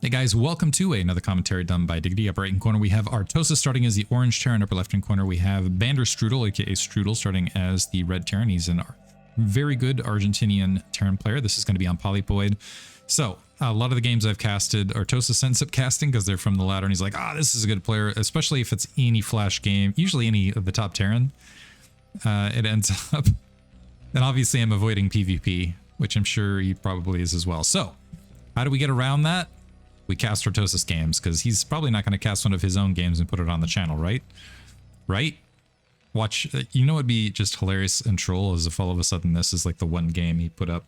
Hey guys, welcome to another commentary done by Diggity. Upper right hand corner we have Artosis starting as the orange Terran. Upper left hand corner we have Strudel, aka Strudel, starting as the red Terran. He's a very good Argentinian Terran player. This is going to be on Polypoid. So a lot of the games I've casted, Artosis ends up casting because they're from the ladder, and he's like, this is a good player, especially if it's any flash game, usually any of the top Terran. It ends up, and obviously I'm avoiding PvP, which I'm sure he probably is as well. So how do we get around that? We cast Artosis games, because he's probably not going to cast one of his own games and put it on the channel, right? Right? Watch, you know, it'd be just hilarious and troll as if all of a sudden this is like the one game he put up.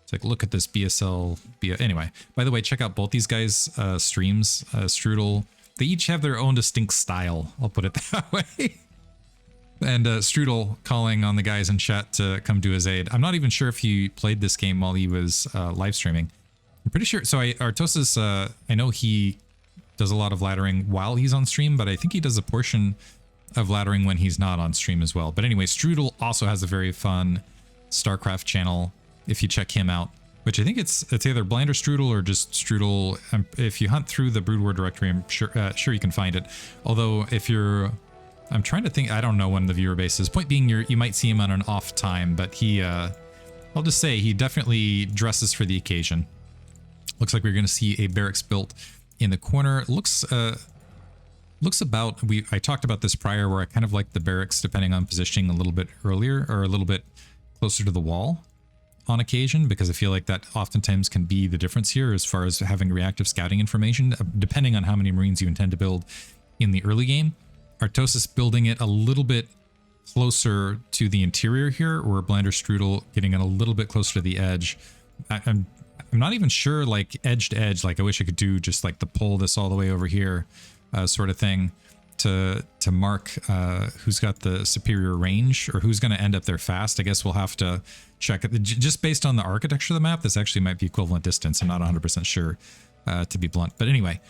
It's like, look at this BSL. Anyway, by the way, check out both these guys' streams. Strudel, they each have their own distinct style. I'll put it that way. And Strudel calling on the guys in chat to come to his aid. I'm not even sure if he played this game while he was live streaming. I'm pretty sure. So Artosis, I know he does a lot of laddering while he's on stream, but I think he does a portion of laddering when he's not on stream as well. But anyway, Strudel also has a very fun StarCraft channel if you check him out, which I think it's either Blind or Strudel or just Strudel. If you hunt through the Brood War directory, I'm sure you can find it. Although if you're, I'm trying to think, I don't know when the viewer base is. Point being, you might see him on an off time, but he, I'll just say he definitely dresses for the occasion. Looks like we're going to see a barracks built in the corner. Looks about, I talked about this prior where I kind of like the barracks depending on positioning a little bit earlier or a little bit closer to the wall on occasion, because I feel like that oftentimes can be the difference here as far as having reactive scouting information, depending on how many Marines you intend to build in the early game. Artosis building it a little bit closer to the interior here, or Blinder Strudel getting it a little bit closer to the edge. I'm not even sure, like edge to edge, like I wish I could do just like the pull this all the way over here sort of thing to mark who's got the superior range or who's going to end up there fast. I guess we'll have to check it. Just based on the architecture of the map, this actually might be equivalent distance. I'm not 100% sure, to be blunt. But anyway,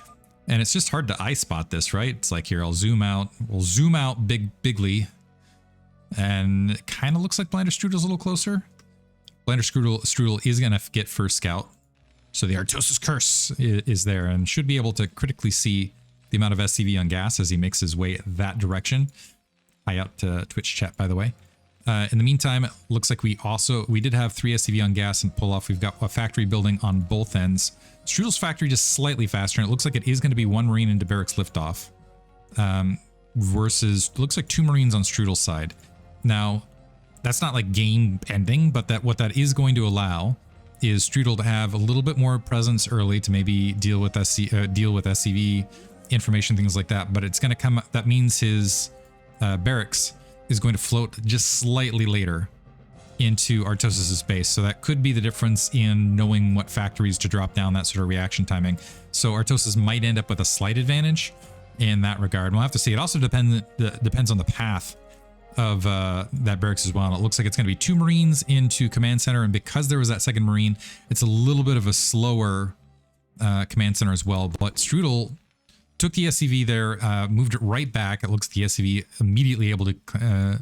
and it's just hard to eye spot this, right? It's like here, I'll zoom out. We'll zoom out bigly. And it kind of looks like Blinder Strudel's a little closer. Blinder Strudel is going to get first scout. So the Artosis curse is there and should be able to critically see the amount of SCV on gas as he makes his way that direction. Hi out to Twitch chat, by the way. In the meantime, it looks like we did have 3 SCV on gas and pull off. We've got a factory building on both ends. Strudel's factory just slightly faster, and it looks like it is going to be 1 Marine into barracks liftoff. Versus, looks like 2 Marines on Strudel's side. Now, that's not like game ending, but what that is going to allow is Strudel to have a little bit more presence early to maybe deal with SCV information, things like that. But it's going to come, that means his barracks is going to float just slightly later into Artosis' base. So that could be the difference in knowing what factories to drop down, that sort of reaction timing. So Artosis might end up with a slight advantage in that regard. We'll have to see. It also depends on the path of that barracks as well. And it looks like it's going to be 2 Marines into command center, and because there was that second Marine, it's a little bit of a slower command center as well. But Strudel took the SCV there, moved it right back. It looks like the SCV immediately able to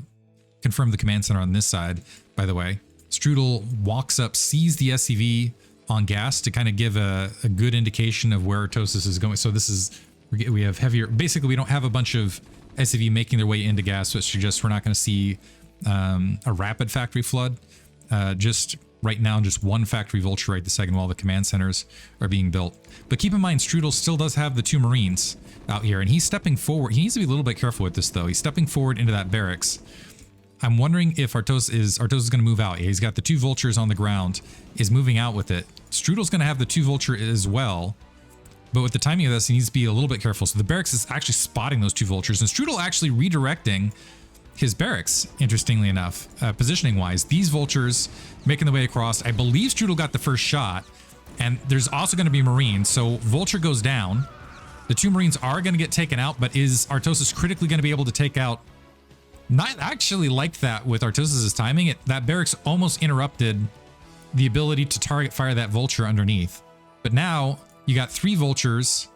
confirm the command center on this side. By the way, Strudel walks up, sees the SCV on gas to kind of give a good indication of where Artosis is going. So this is, we have heavier, basically we don't have a bunch of SCV making their way into gas, which suggests we're not going to see a rapid factory flood. Just right now, just 1 factory vulture right the second while the command centers are being built. But keep in mind, Strudel still does have the 2 Marines out here, and he's stepping forward. He needs to be a little bit careful with this, though. He's stepping forward into that barracks. I'm wondering if Artosis is going to move out. Yeah, he's got the 2 vultures on the ground, is moving out with it. Strudel's going to have the 2 vulture as well. But with the timing of this, he needs to be a little bit careful. So the barracks is actually spotting those 2 vultures, and Strudel actually redirecting his barracks, interestingly enough, positioning-wise. These vultures making the way across. I believe Strudel got the first shot, and there's also going to be Marines. So vulture goes down. The 2 Marines are going to get taken out, but is Artosis critically going to be able to take out? Not actually like that with Artosis' timing. That barracks almost interrupted the ability to target fire that vulture underneath. But now you got 3 vultures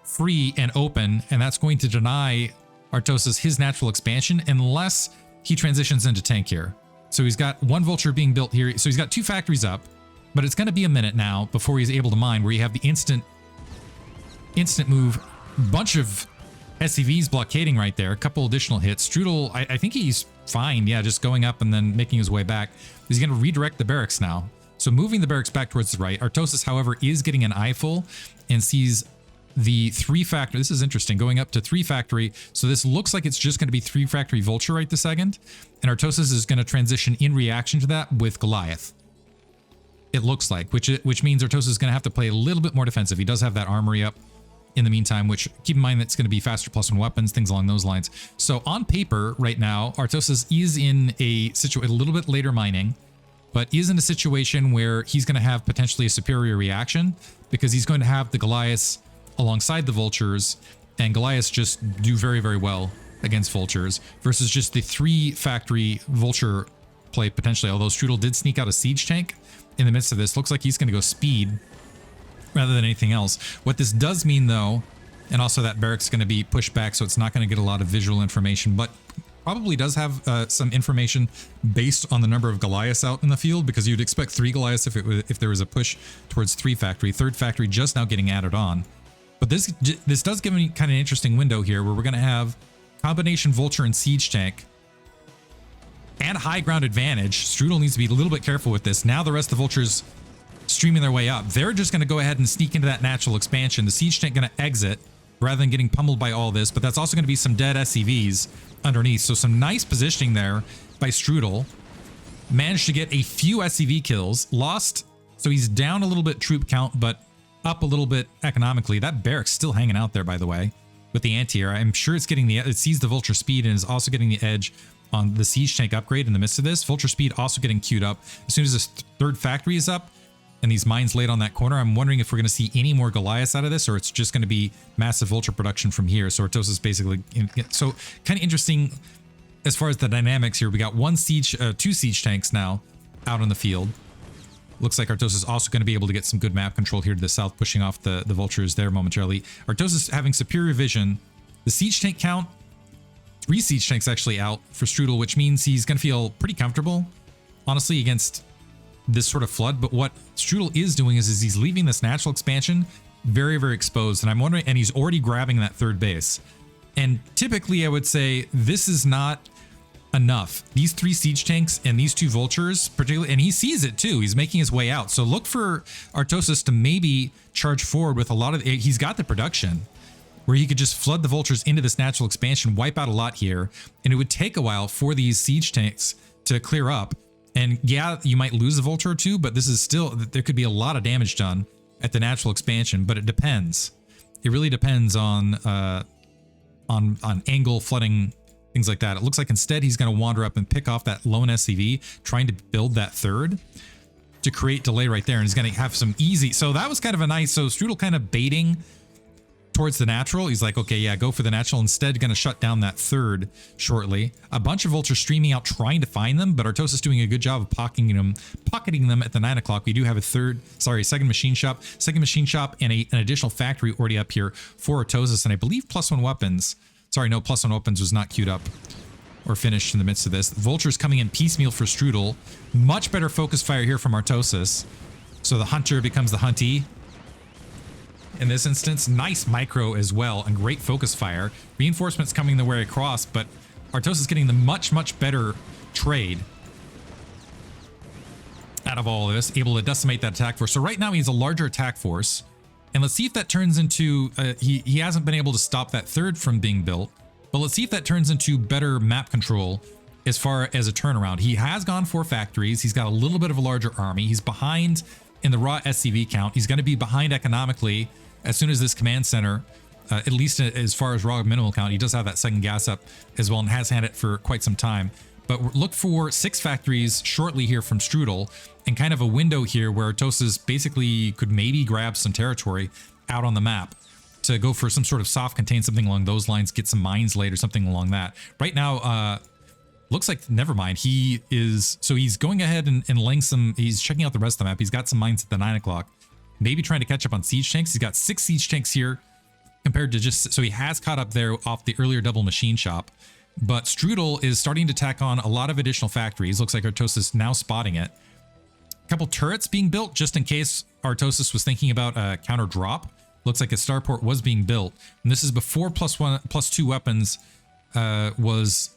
free and open, and that's going to deny Artosis his natural expansion unless he transitions into tank here. So he's got 1 vulture being built here. So he's got 2 factories up, but it's going to be a minute now before he's able to mine, where you have the instant instant move, bunch of SCVs blockading right there, a couple additional hits. Strudel, I think he's fine, yeah, just going up and then making his way back. He's going to redirect the barracks now. So moving the barracks back towards the right. Artosis, however, is getting an eyeful and sees the 3 factory. This is interesting, going up to 3 factory. So this looks like it's just going to be 3 factory Vulture right this second. And Artosis is going to transition in reaction to that with Goliath. It looks like, which means Artosis is going to have to play a little bit more defensive. He does have that armory up in the meantime, which keep in mind that's going to be faster +1 weapons, things along those lines. So on paper right now, Artosis is in a little bit later mining, but is in a situation where he's going to have potentially a superior reaction because he's going to have the Goliaths alongside the Vultures, and Goliaths just do very, very well against Vultures versus just the 3 factory Vulture play potentially, although Strudel did sneak out a siege tank in the midst of this. Looks like he's going to go speed rather than anything else. What this does mean though, and also that barracks is going to be pushed back, so it's not going to get a lot of visual information, but probably does have some information based on the number of Goliaths out in the field, because you'd expect 3 Goliaths if there was a push towards 3 factory. 3rd factory just now getting added on. But this does give me kind of an interesting window here where we're going to have combination Vulture and Siege Tank and high ground advantage. Strudel needs to be a little bit careful with this. Now the rest of the Vultures streaming their way up. They're just going to go ahead and sneak into that natural expansion. The Siege Tank going to exit rather than getting pummeled by all this, but that's also going to be some dead SCVs underneath. So some nice positioning there by Strudel. Managed to get a few SCV kills. Lost, so he's down a little bit troop count, but up a little bit economically. That barracks still hanging out there, by the way, with the anti-air. I'm sure it's getting it sees the Vulture speed and is also getting the edge on the Siege Tank upgrade in the midst of this. Vulture speed also getting queued up. As soon as this 3rd factory is up and these mines laid on that corner, I'm wondering if we're going to see any more Goliaths out of this, or it's just going to be massive Vulture production from here. So Artosis basically, so kind of interesting as far as the dynamics here. We got 2 siege tanks now out on the field. Looks like Artosis is also going to be able to get some good map control here to the south, pushing off the Vultures there momentarily. Artosis having superior vision. The siege tank count, 3 siege tanks actually out for Strudel, which means he's going to feel pretty comfortable, honestly, against this sort of flood. But what Strudel is doing is he's leaving this natural expansion very, very exposed. And I'm wondering, and he's already grabbing that 3rd base. And typically I would say this is not enough. These 3 siege tanks and these 2 Vultures particularly, and he sees it too. He's making his way out. So look for Artosis to maybe charge forward with a lot of, he's got the production where he could just flood the Vultures into this natural expansion, wipe out a lot here. And it would take a while for these siege tanks to clear up. And yeah, you might lose a Vulture or 2, but this is still, there could be a lot of damage done at the natural expansion, but it depends. It really depends on angle, flooding, things like that. It looks like instead he's going to wander up and pick off that lone SCV, trying to build that 3rd to create delay right there. And he's going to have some easy. So that was kind of a nice, so Strudel kind of baiting towards the natural. He's like, okay, yeah, go for the natural. Instead, going to shut down that 3rd shortly. A bunch of Vultures streaming out, trying to find them, but Artosis doing a good job of pocketing them at the 9 o'clock. We do have a 2nd machine shop, and an additional factory already up here for Artosis. And I believe +1 weapons. Sorry, no, +1 weapons was not queued up or finished in the midst of this. The Vulture's coming in piecemeal for Strudel. Much better focus fire here from Artosis. So the Hunter becomes the Huntee. In this instance, nice micro as well, and great focus fire. Reinforcements coming the way across, but Artosis getting the much, much better trade out of all of this, able to decimate that attack force. So right now he has a larger attack force. And let's see if that turns into, he hasn't been able to stop that 3rd from being built, but let's see if that turns into better map control as far as a turnaround. He has gone 4 factories. He's got a little bit of a larger army. He's behind in the raw SCV count. He's going to be behind economically as soon as this command center, at least as far as raw minimal count. He does have that 2nd gas up as well and has had it for quite some time. But look for 6 factories shortly here from Strudel, and kind of a window here where Artosis basically could maybe grab some territory out on the map to go for some sort of soft contain, something along those lines, get some mines laid or something along that. Right now, looks like, never mind. He is, so he's going ahead and laying some, he's checking out the rest of the map. He's got some mines at the 9 o'clock, maybe trying to catch up on siege tanks. He's got 6 siege tanks here compared to just, so he has caught up there off the earlier double machine shop. But Strudel is starting to tack on a lot of additional factories. Looks like Artosis is now spotting it. A couple turrets being built just in case Artosis was thinking about a counter drop Looks like a starport was being built. And this is before +2 weapons was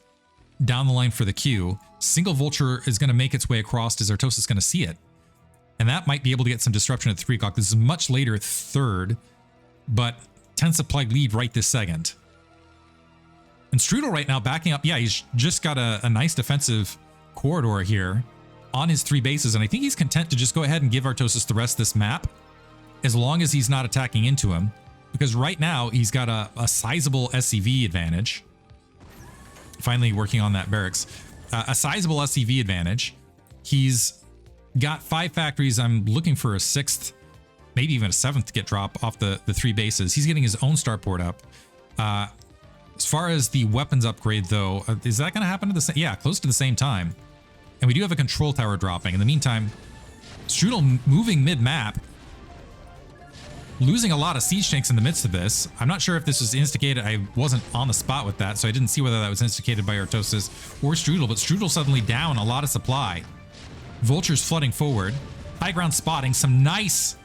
down the line for the queue. Single vulture is going to make its way across as Artosis is going to see it. And that might be able to get some disruption at 3 o'clock. This is much later, third, but 10 supply lead right this second. And Strudel right now backing up. Yeah, he's just got a nice defensive corridor here on his 3 bases. And I think he's content to just go ahead and give Artosis the rest of this map as long as he's not attacking into him. Because right now he's got a sizable SCV advantage. Finally working on that barracks. A sizable SCV advantage. He's got 5 factories. I'm looking for a 6th, maybe even a 7th to get drop off the 3 bases. He's getting his own starport up. As far as the weapons upgrade, though, is that going to happen at the same? Yeah, close to the same time. And we do have a control tower dropping. In the meantime, Strudel moving mid-map, losing a lot of siege tanks in the midst of this. I'm not sure if this was instigated. I wasn't on the spot with that, so I didn't see whether that was instigated by Artosis or Strudel. But Strudel suddenly down a lot of supply. Vultures flooding forward. High ground spotting. Some nice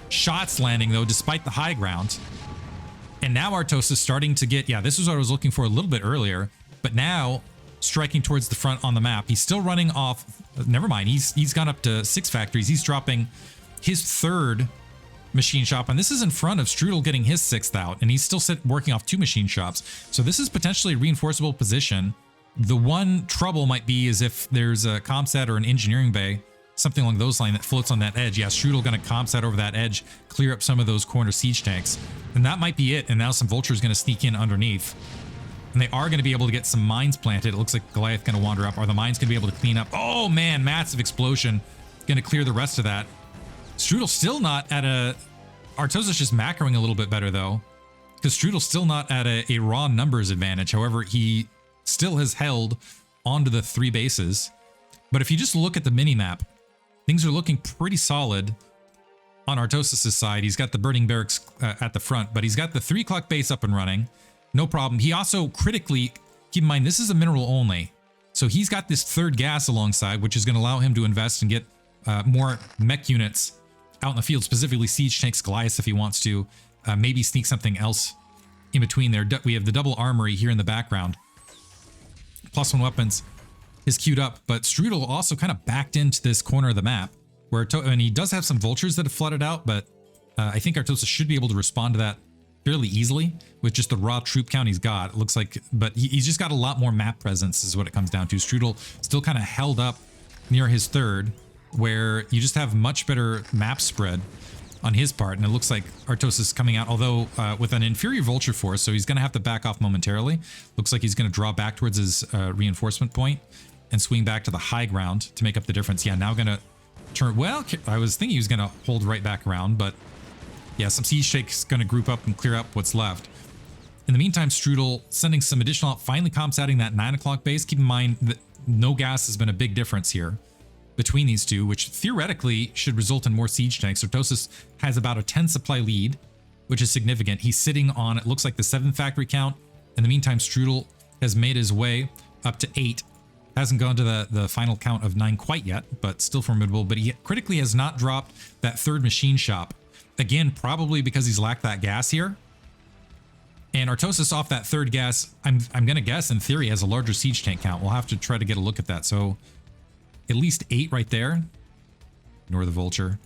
shots landing, though, despite the high ground. And now Artosis is starting to get, yeah, this is what I was looking for a little bit earlier, but now striking towards the front on the map. He's still running off, never mind, he's gone up to 6 factories. He's dropping his 3rd machine shop, and this is in front of Strudel getting his 6th out, and he's still working off 2 machine shops. So this is potentially a reinforceable position. The one trouble might be is if there's a comset or an engineering bay, something along those lines that floats on that edge. Yeah, Strudel going to comset over that edge, clear up some of those corner siege tanks. And that might be it. And now some vultures going to sneak in underneath. And they are going to be able to get some mines planted. It looks like Goliath going to wander up. Are the mines going to be able to clean up? Oh man, massive explosion. Going to clear the rest of that. Strudel still not at a... Artosis just macroing a little bit better though. Because Strudel's still not at a raw numbers advantage. However, he still has held onto the 3 bases. But if you just look at the mini-map, things are looking pretty solid on Artosis' side. He's got the burning barracks at the front, but he's got the 3 o'clock base up and running. No problem. He also critically, keep in mind, this is a mineral only. So he's got this 3rd gas alongside, which is going to allow him to invest and get more mech units out in the field, specifically siege tanks, Goliaths if he wants to. Maybe sneak something else in between there. We have the double armory here in the background. +1 weapons is queued up, but Strudel also kind of backed into this corner of the map where, and he does have some vultures that have flooded out, but I think Artosis should be able to respond to that fairly easily with just the raw troop count he's got. It looks like, but he's just got a lot more map presence is what it comes down to. Strudel still kind of held up near his 3rd, where you just have much better map spread on his part, and it looks like Artosis is coming out, although with an inferior vulture force, so he's going to have to back off momentarily. Looks like he's going to draw back towards his reinforcement point and swing back to the high ground to make up the difference. Yeah, now going to turn... Well, I was thinking he was going to hold right back around, but yeah, some siege tanks going to group up and clear up what's left. In the meantime, Strudel sending some additional out, finally comsetting that 9 o'clock base. Keep in mind that no gas has been a big difference here between these two, which theoretically should result in more siege tanks. Artosis has about a 10 supply lead, which is significant. He's sitting on, it looks like the 7 factory count. In the meantime, Strudel has made his way up to 8. Hasn't gone to the final count of 9 quite yet, but still formidable. But he critically has not dropped that 3rd machine shop. Again, probably because he's lacked that gas here. And Artosis off that 3rd gas, I'm going to guess, in theory, has a larger siege tank count. We'll have to try to get a look at that. So at least 8 right there. Ignore the vulture.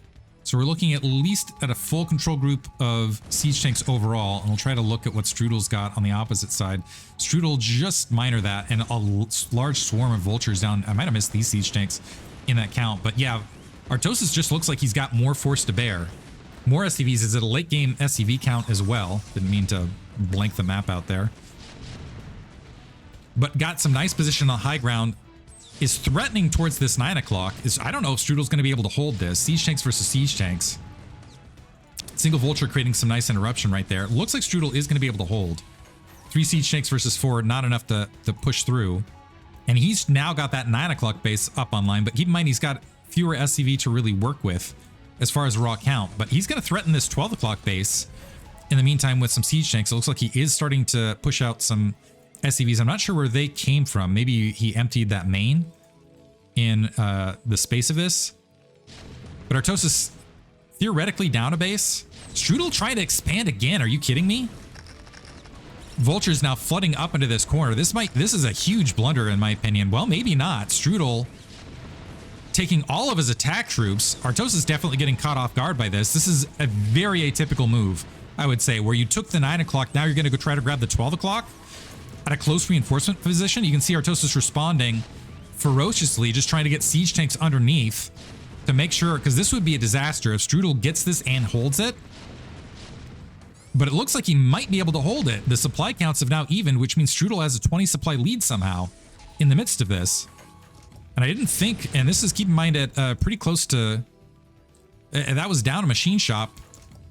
So we're looking at least at a full control group of siege tanks overall, and we'll try to look at what Strudel's got on the opposite side. Strudel just minor that, and a large swarm of vultures down. I might have missed these siege tanks in that count, but yeah, Artosis just looks like he's got more force to bear. More SCVs. Is it a late game SCV count as well? Didn't mean to blank the map out there. But got some nice position on high ground. Is threatening towards this 9 o'clock. I don't know if Strudel's going to be able to hold this. Siege tanks versus siege tanks. Single vulture creating some nice interruption right there. Looks like Strudel is going to be able to hold. 3 siege tanks versus 4, not enough to push through. And he's now got that 9 o'clock base up online, but keep in mind he's got fewer SCV to really work with as far as raw count. But he's going to threaten this 12 o'clock base in the meantime with some siege tanks. It looks like he is starting to push out some SCVs. I'm not sure where they came from. Maybe he emptied that main in the space of this. But Artosis theoretically down a base. Strudel trying to expand again. Are you kidding me? Vultures now flooding up into this corner. This is a huge blunder in my opinion. Well, maybe not. Strudel taking all of his attack troops. Artosis is definitely getting caught off guard by this. This is a very atypical move, I would say, where you took the 9 o'clock. Now you're going to go try to grab the 12 o'clock at a close reinforcement position. You can see Artosis responding ferociously, just trying to get siege tanks underneath to make sure, because this would be a disaster if Strudel gets this and holds it. But it looks like he might be able to hold it. The supply counts have now evened, which means Strudel has a 20 supply lead somehow in the midst of this. And I didn't think, and this is, keep in mind, at pretty close to, that was down a machine shop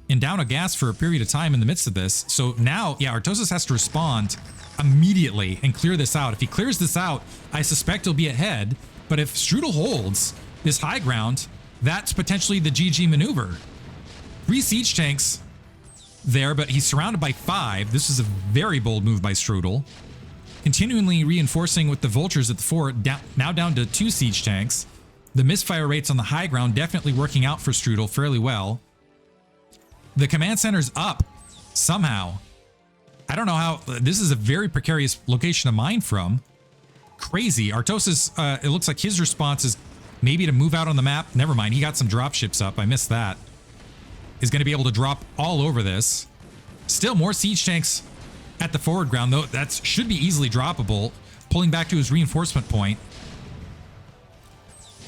and down a gas for a period of time in the midst of this. So now, yeah, Artosis has to respond immediately and clear this out. If he clears this out, I suspect he'll be ahead. But if Strudel holds this high ground, that's potentially the GG maneuver. 3 siege tanks there, but he's surrounded by 5. This is a very bold move by Strudel. Continually reinforcing with the vultures at the fort, now down to 2 siege tanks. The misfire rates on the high ground definitely working out for Strudel fairly well. The command center's up somehow. I don't know how. This is a very precarious location to mine from. Crazy. Artosis, it looks like his response is maybe to move out on the map. Never mind. He got some dropships up. I missed that. Is going to be able to drop all over this. Still more siege tanks at the forward ground, though. That should be easily droppable. Pulling back to his reinforcement point.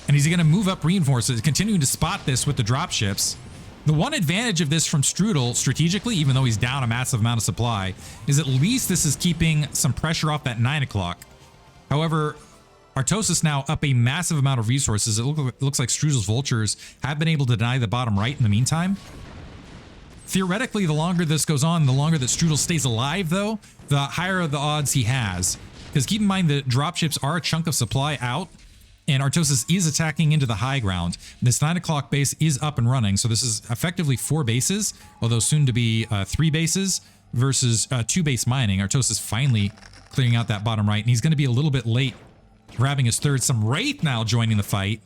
And he's going to move up reinforces, continuing to spot this with the dropships. The one advantage of this from Strudel, strategically, even though he's down a massive amount of supply, is at least this is keeping some pressure off that 9 o'clock. However, Artosis now up a massive amount of resources. It looks like Strudel's vultures have been able to deny the bottom right in the meantime. Theoretically, the longer this goes on, the longer that Strudel stays alive, though, the higher the odds he has. Because keep in mind that dropships are a chunk of supply out, and Artosis is attacking into the high ground. This 9 o'clock base is up and running, so this is effectively 4 bases, although soon to be 3 bases versus 2 base mining. Artosis finally clearing out that bottom right, and he's going to be a little bit late grabbing his third. Some Wraith now joining the fight.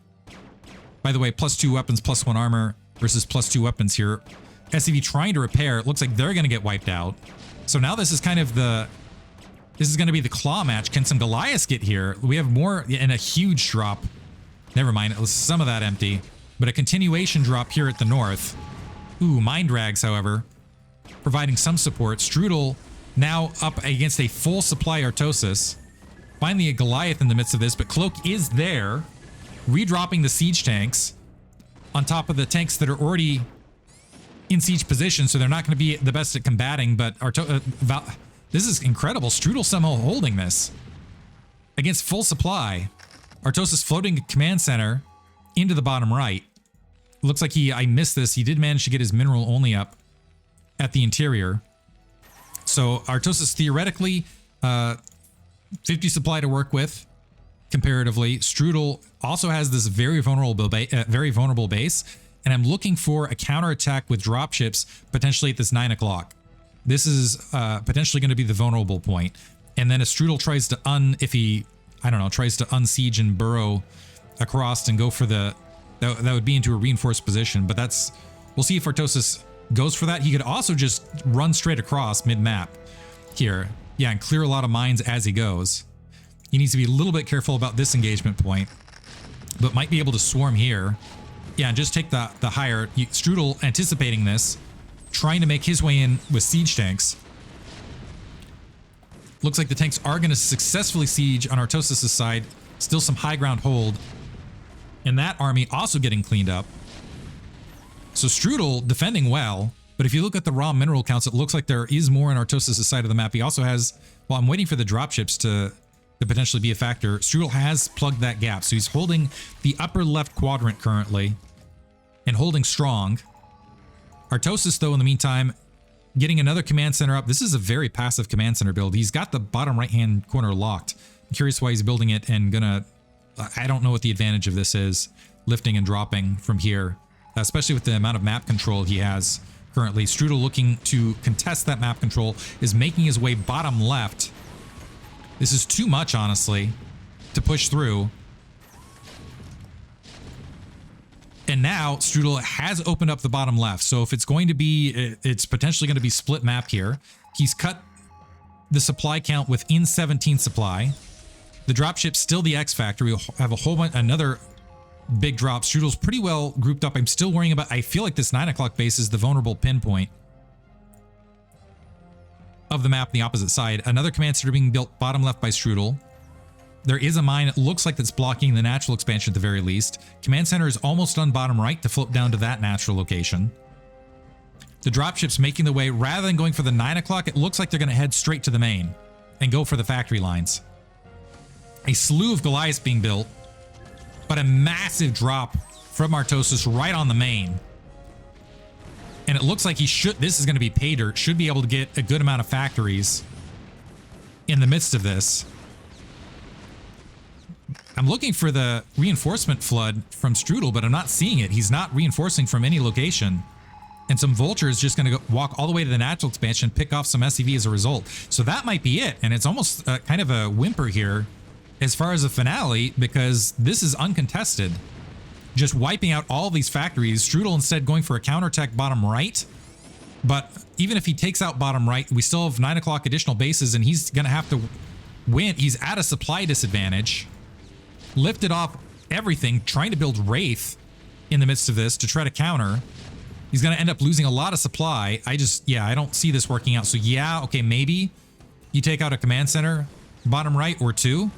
By the way, +2 weapons, +1 armor versus +2 weapons here. SCV trying to repair. It looks like they're going to get wiped out. So now this is kind of the... This is going to be the claw match. Can some Goliaths get here? We have more and a huge drop. Never mind. It was some of that empty. But a continuation drop here at the north. Ooh, Mind Drags, however, providing some support. Strudel now up against a full supply Artosis. Finally a Goliath in the midst of this, but Cloak is there. Redropping the siege tanks on top of the tanks that are already in siege position, so they're not going to be the best at combating, but this is incredible. Strudel somehow holding this against full supply. Artosis floating a command center into the bottom right. Looks like I missed this. He did manage to get his mineral only up at the interior. So Artosis theoretically 50 supply to work with comparatively. Strudel also has this very vulnerable base, and I'm looking for a counterattack with dropships potentially at this 9 o'clock. This is potentially going to be the vulnerable point. And then if Strudel tries to tries to unsiege and burrow across and go for that would be into a reinforced position. But we'll see if Artosis goes for that. He could also just run straight across mid-map here. Yeah, and clear a lot of mines as he goes. He needs to be a little bit careful about this engagement point, but might be able to swarm here. Yeah, and just take the higher. Strudel anticipating this, trying to make his way in with siege tanks. Looks like the tanks are going to successfully siege on Artosis' side. Still some high ground hold. And that army also getting cleaned up. So Strudel defending well, but if you look at the raw mineral counts, it looks like there is more on Artosis' side of the map. He also has, well, I'm waiting for the dropships to potentially be a factor. Strudel has plugged that gap, so he's holding the upper left quadrant currently and holding strong. Artosis, though, in the meantime, getting another command center up. This is a very passive command center build. He's got the bottom right-hand corner locked. I'm curious why he's building it and I don't know what the advantage of this is, lifting and dropping from here, especially with the amount of map control he has currently. Strudel looking to contest that map control, is making his way bottom left. This is too much, honestly, to push through. And now Strudel has opened up the bottom left. So if it's going to be, it's potentially going to be split map here. He's cut the supply count within 17 supply. The dropship's still the X factor. We'll have a whole bunch, another big drop. Strudel's pretty well grouped up. I'm still worrying about, I feel like this 9 o'clock base is the vulnerable pinpoint of the map on the opposite side. Another command center being built bottom left by Strudel. There is a mine, it looks like that's blocking the natural expansion at the very least. Command center is almost on bottom right to float down to that natural location. The dropship's making the way, rather than going for the 9 o'clock, it looks like they're going to head straight to the main and go for the factory lines. A slew of Goliaths being built, but a massive drop from Artosis right on the main. And it looks like he should, this is going to be pay dirt, should be able to get a good amount of factories in the midst of this. I'm looking for the reinforcement flood from Strudel, but I'm not seeing it. He's not reinforcing from any location. And some vultures just going to walk all the way to the natural expansion, pick off some SCV as a result. So that might be it. And it's almost kind of a whimper here as far as the finale, because this is uncontested. Just wiping out all of these factories. Strudel instead going for a counterattack bottom right. But even if he takes out bottom right, we still have 9 o'clock additional bases, and he's going to have to win. He's at a supply disadvantage. Lifted off everything, trying to build Wraith in the midst of this to try to counter. He's going to end up losing a lot of supply. I don't see this working out. So yeah, okay, maybe you take out a command center, bottom right or two,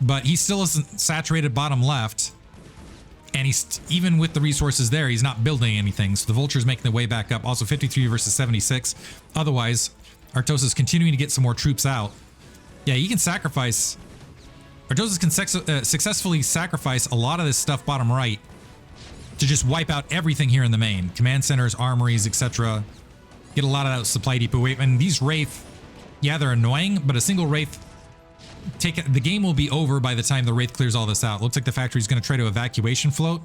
but he still isn't saturated bottom left. And he's, even with the resources there, he's not building anything. So the Vulture's making their way back up. Also 53 versus 76. Otherwise, Artosis is continuing to get some more troops out. Yeah, you can sacrifice... Artosis can successfully sacrifice a lot of this stuff bottom right to just wipe out everything here in the main. Command centers, armories, etc. Get a lot of that supply depot. And these Wraith, yeah, they're annoying, but a single Wraith, the game will be over by the time the Wraith clears all this out. Looks like the factory's going to try to evacuation float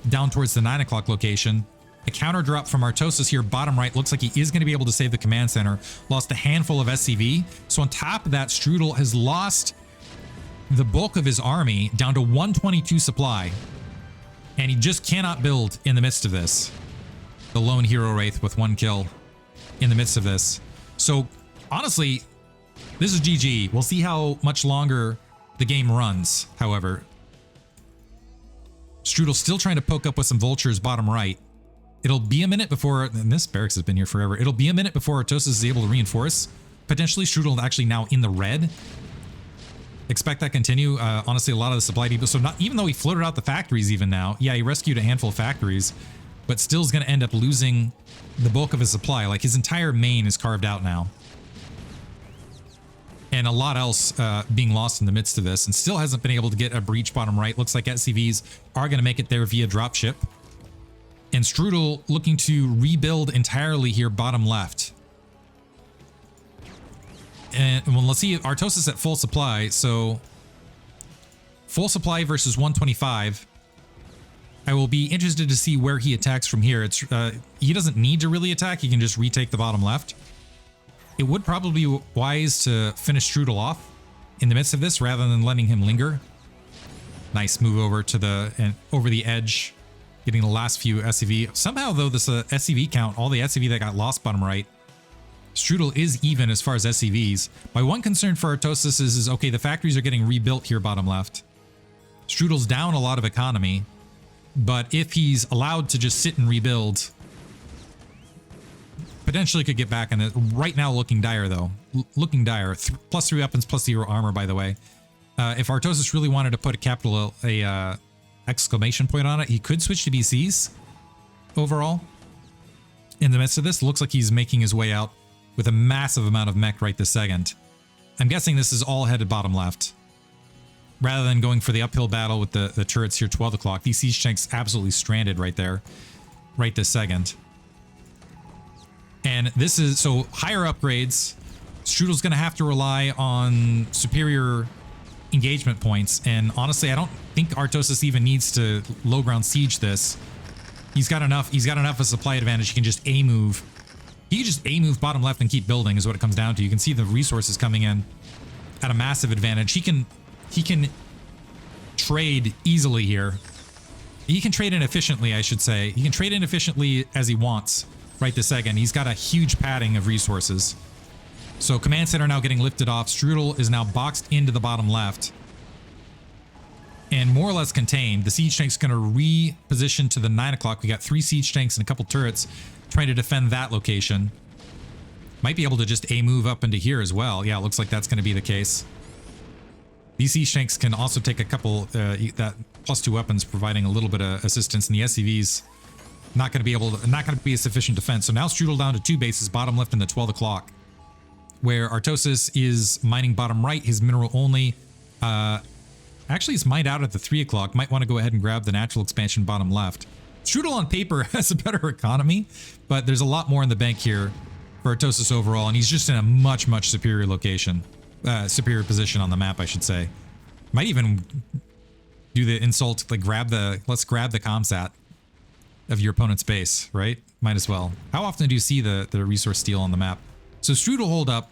down towards the 9 o'clock location. A counter drop from Artosis here, bottom right. Looks like he is going to be able to save the command center. Lost a handful of SCV. So on top of that, Strudel has lost the bulk of his army down to 122 supply. And he just cannot build in the midst of this. The lone hero Wraith with 1 kill in the midst of this. So honestly, this is GG. We'll see how much longer the game runs, however. Strudel's still trying to poke up with some vultures bottom right. It'll be a minute before, and this barracks has been here forever. It'll be a minute before Artosis is able to reinforce. Potentially Strudel actually now in the red. Expect that to continue. Honestly, a lot of the supply depots. So not even though he floated out the factories even now, yeah, he rescued a handful of factories, but still is going to end up losing the bulk of his supply. Like his entire main is carved out now. And a lot else being lost in the midst of this, and still hasn't been able to get a breach bottom right. Looks like SCVs are going to make it there via dropship. And Strudel looking to rebuild entirely here bottom left. And well, let's see, Artosis at full supply. So full supply versus 125. I will be interested to see where he attacks from here. It's he doesn't need to really attack. He can just retake the bottom left. It would probably be wise to finish Strudel off in the midst of this rather than letting him linger. Nice move over to the over the edge, getting the last few SCV. Somehow though, this SCV count, all the SCV that got lost bottom right, Strudel is even as far as SCVs. My one concern for Artosis is okay, the factories are getting rebuilt here bottom left. Strudel's down a lot of economy, but if he's allowed to just sit and rebuild, potentially could get back in it. Right now looking dire though. Looking dire. +3 weapons, +0 armor, by the way. If Artosis really wanted to put a capital exclamation point on it, he could switch to BCs overall. In the midst of this, looks like he's making his way out with a massive amount of mech right this second. I'm guessing this is all headed bottom left. Rather than going for the uphill battle with the turrets here 12 o'clock. These siege tanks absolutely stranded right there. Right this second. And this is, so higher upgrades. Strudel's going to have to rely on superior engagement points. And honestly, I don't think Artosis even needs to low ground siege this. He's got enough of a supply advantage. He can just A-move. He can just A-move bottom left and keep building is what it comes down to. You can see the resources coming in at a massive advantage. He can trade easily here He can trade in efficiently, I should say. He can trade in efficiently as he wants right this second. He's got a huge padding of resources. So command center now getting lifted off. Strudel is now boxed into the bottom left and more or less contained. The siege tank's going to reposition to the 9 o'clock. We got 3 siege tanks and a couple turrets trying to defend that location. Might be able to just move up into here as well. Yeah, it looks like that's going to be the case. These siege tanks can also take a couple, that +2 weapons, providing a little bit of assistance, and the SCVs not going to be a sufficient defense. So now Strudel down to 2 bases, bottom left and the 12 o'clock, where Artosis is mining bottom right, his mineral only. Actually, it's mined out at the 3 o'clock. Might want to go ahead and grab the natural expansion bottom left. Strudel on paper has a better economy, but there's a lot more in the bank here for Artosis overall, and he's just in a much, much superior location. Superior position on the map, I should say. Might even do the insult, like let's grab the comsat of your opponent's base, right? Might as well. How often do you see the resource steal on the map? So Strudel hold up,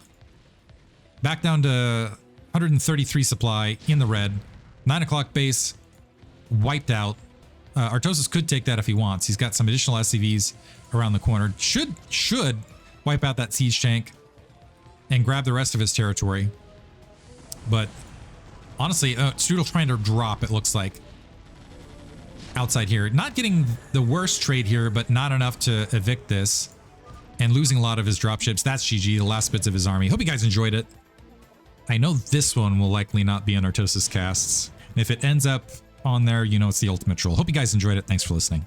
back down to 133 supply in the red. 9 o'clock base wiped out. Artosis could take that if he wants. He's got some additional SCVs around the corner. Should wipe out that siege tank and grab the rest of his territory. But honestly, Strudel trying to drop, it looks like, outside here. Not getting the worst trade here, but not enough to evict this. And losing a lot of his dropships. That's GG, the last bits of his army. Hope you guys enjoyed it. I know this one will likely not be on Artosis casts. And if it ends up on there, you know it's the ultimate troll. Hope you guys enjoyed it. Thanks for listening.